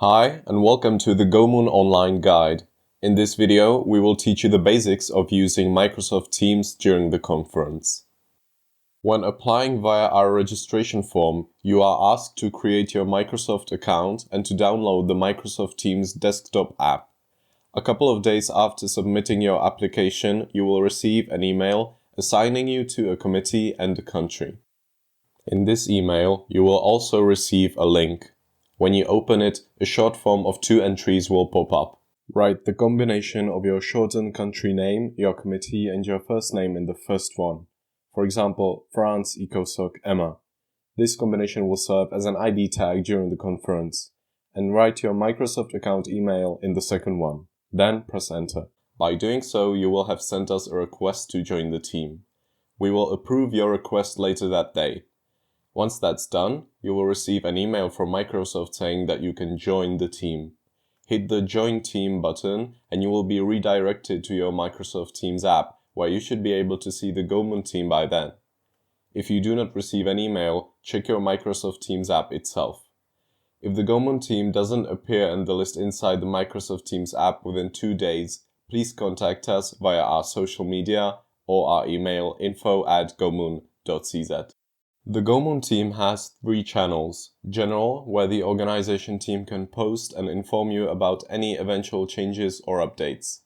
Hi, and welcome to the GOMUN online guide. In this video, we will teach you the basics of using Microsoft Teams during the conference. When applying via our registration form, you are asked to create your Microsoft account and to download the Microsoft Teams desktop app. A couple of days after submitting your application, you will receive an email assigning you to a committee and a country. In this email, you will also receive a link. When you open it, a short form of 2 entries will pop up. Write the combination of your shortened country name, your committee, and your first name in the first one. For example, France ECOSOC Emma. This combination will serve as an ID tag during the conference. And write your Microsoft account email in the second one. Then press enter. By doing so, you will have sent us a request to join the team. We will approve your request later that day. Once that's done, you will receive an email from Microsoft saying that you can join the team. Hit the Join Team button and you will be redirected to your Microsoft Teams app, where you should be able to see the GOMUN team by then. If you do not receive an email, check your Microsoft Teams app itself. If the GOMUN team doesn't appear in the list inside the Microsoft Teams app within 2 days, please contact us via our social media or our email info@gomun.cz. The GOMUN team has 3 channels. General, where the organization team can post and inform you about any eventual changes or updates.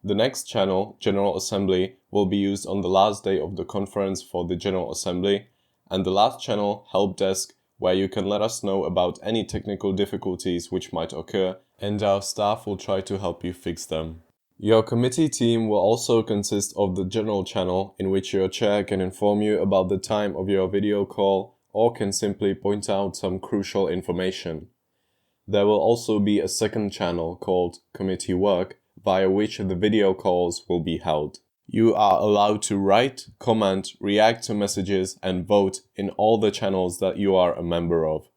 The next channel, General Assembly, will be used on the last day of the conference for the General Assembly. And the last channel, Help Desk, where you can let us know about any technical difficulties which might occur, and our staff will try to help you fix them. Your committee team will also consist of the general channel, in which your chair can inform you about the time of your video call or can simply point out some crucial information. There will also be a second channel called Committee Work, via which the video calls will be held. You are allowed to write, comment, react to messages, and vote in all the channels that you are a member of.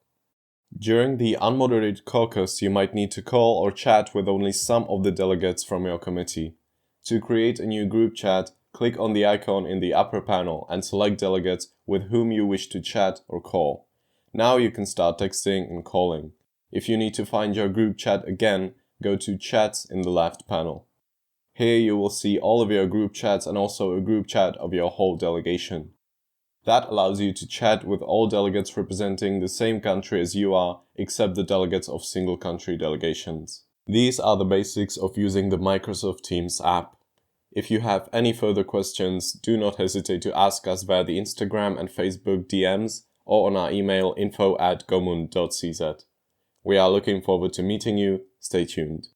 During the unmoderated caucus, you might need to call or chat with only some of the delegates from your committee. To create a new group chat, click on the icon in the upper panel and select delegates with whom you wish to chat or call. Now you can start texting and calling. If you need to find your group chat again, go to Chats in the left panel. Here you will see all of your group chats and also a group chat of your whole delegation. That allows you to chat with all delegates representing the same country as you are, except the delegates of single country delegations. These are the basics of using the Microsoft Teams app. If you have any further questions, do not hesitate to ask us via the Instagram and Facebook DMs or on our email info@gomun.cz. We are looking forward to meeting you. Stay tuned.